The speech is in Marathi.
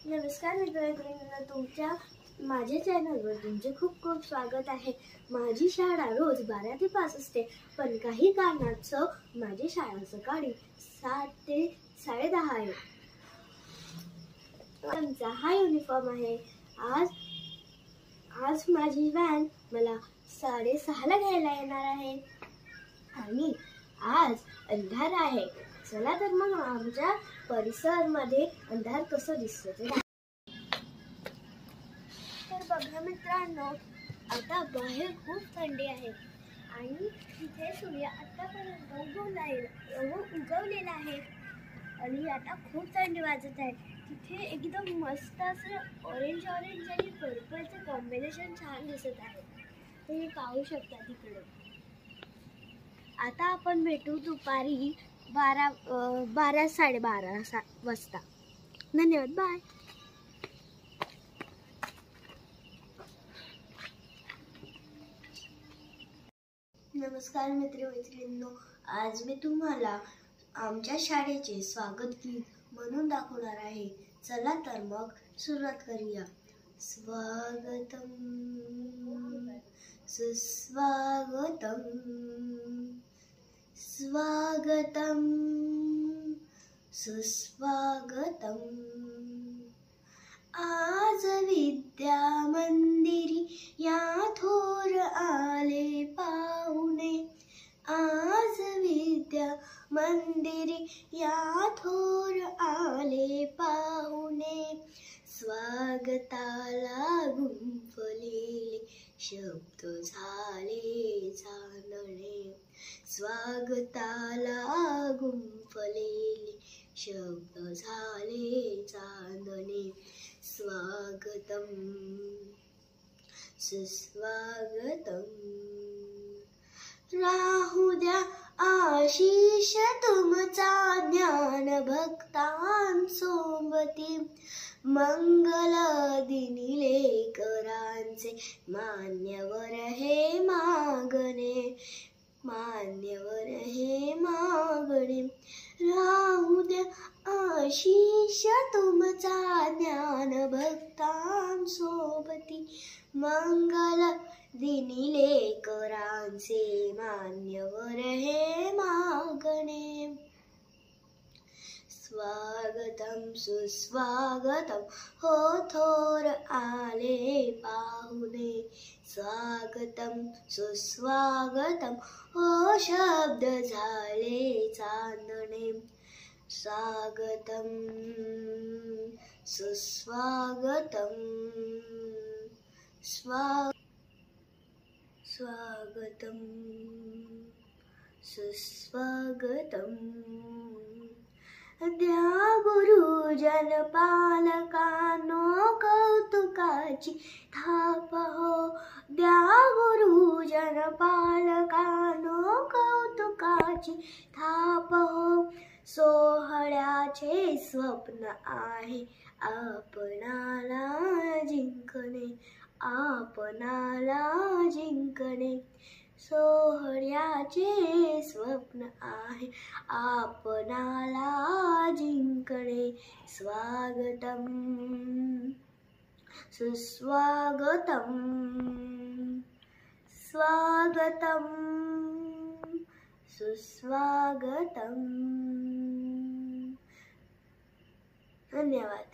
नमस्कार मित्रमैत्रिणींना, तुमच्या माझ्या चॅनलवर तुमचे खूप खूप स्वागत आहे। माझी शाळा रोज 12 ते 5 असते, पण काही कारणास्तव माझी शाळा सकाळी 7 ते 10:30 आहे। आमचा हा युनिफॉर्म आहे। आज माझी व्हॅन मला 6:30 ला घ्यायला येणार आहे आणि आज अंधार आहे। चला तर मग आमच्या परिसरामध्ये अंधार कसं दिसतं ते तर बघा मित्रांनो, आता बाहेर खूप थंडी आहे आणि तिथे सूर्य आतापर्यंत उगवलेला आहे आणि आता खूप थंडी वाजत आहे। तिथे एकदम मस्त असं ऑरेंज आणि पर्पलचं कॉम्बिनेशन छान दिसत आहे, तुम्ही पाहू शकता तिकडे। आता आपण भेटू दुपारी 12-12:30 वाजता। धन्यवाद, बाय। नमस्कार मित्रमैत्रिणींनो, आज मी तुम्हाला आमच्या शाळेचे स्वागत गीत म्हणून दाखवणार आहे। चला तर मग सुरुवात करूया। स्वागतम सुस्वागतम स्वागतम सुस्वागतम। आज विद्या मंदिरी या थोर आले पाहुणे। आज विद्या मंदिरी या थोर आले पाहुणे। स्वागताला गुंफलेले शब्द झाले चांदणे। स्वागताला गुंफलेले शब्द झाले चांदणे। स्वागतम सुस्वागतम। राहू द्या आशीष तुमचा ज्ञान भक्तांसोबती। मंगल दिनी लेकरांचे मान्यवर हे मागणे। मान्यवर हे मागणे। राहू द्या आशीष तुमचा ज्ञान भक्तांसोबती। मंगल दिनी लेकरांचे मान्यवर हे मागणे। स्वागतम सुस्वागतम हो थोर आले पाहुणे। स्वागतम सुस्वागतम हो शब्द झाले चांदणे। स्वागतम सुस्वागतम स्वागतम सुस्वागतम। द्या गुरुजन पालकांनो कौतुकाची थाप हो। द्या गुरुजन पालकांनो कौतुकाची थाप हो। सोहळ्याचे स्वप्न आहे आपणाला जिंकणे। आपणाला जिंकणे। सोहळ्याचे स्वप्न आहे आपणाला जिंकणे। स्वागतम सुस्वागतम स्वागतम सुस्वागतम। धन्यवाद।